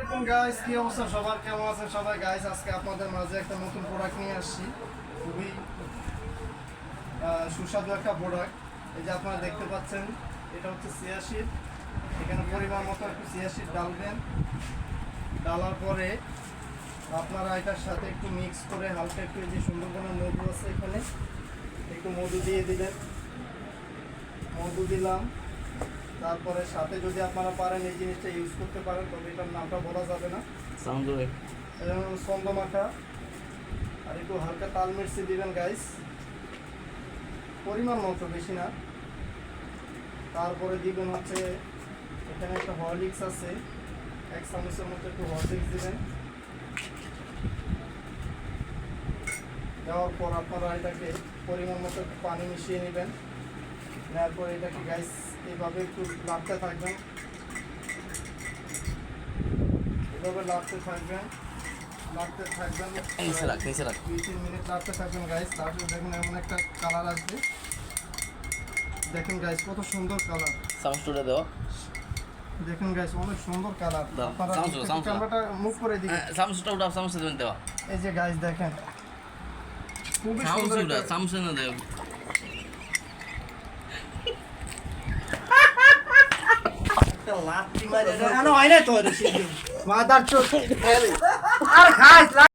আলাইকুম গাইস, কি অবস্থা সবার, কেমন আছেন সবাই? গাইস আজকে আপনাদের মাঝে একটা নতুন প্রোডাক্ট নিয়ে আসছি, খুবই সুস্বাদু একটা প্রোডাক্ট। এই যে আপনারা দেখতে পাচ্ছেন, এটা হচ্ছে চিয়া সিড। এখানে পরিমাণ মতো একটু চিয়া সিড ডালবেন। ডালার পরে আপনারা এটার সাথে একটু মিক্স করে হালকা একটু, এই যে সুন্দরবনের মধু আছে এখানে, একটু মধু দিয়ে দিলেন। মধু দিলাম, তারপরে সাথে যদি আপনারা পারেন এই জিনিসটা ইউজ করতে পারেন, তবে এটার নামটা বলা যাবে না। চন্দ্রমাখা আর একটু হালকা তাল মির্চি দিবেন গাইস, পরিমাণ মতো, বেশি না। তারপরে দিবেন হচ্ছে এখানে একটা হরলিক্স আছে, 1 চামচের মতো একটু হরলিক্স দিবেন। দেওয়ার পর আপনারা এটাকে পরিমাণ মতো একটু পানি মিশিয়ে নেবেন। নেওয়ার পর এটাকে গাইস এইভাবে একটু নাড়তে থাকবেন, এভাবে নাড়তে থাকবেন 2-3 মিনিট নাড়তে থাকবেন গাইস। তারপরে দেখুন এমন একটা কালার আসবে। দেখেন গাইস কত সুন্দর কালার, চামচটা দাও। দেখুন গাইস অনেক সুন্দর কালার। আপনারা ক্যামেরাটা মুভ করে দিন, চামচটা উঠাও, চামচটা দেবেন দেওয়া। এই যে গাইস দেখেন খুবই সুন্দর। চামচ না দেও। একটা লাঠি মারে না হয় না তো, মাদার চোখ আর খাইস।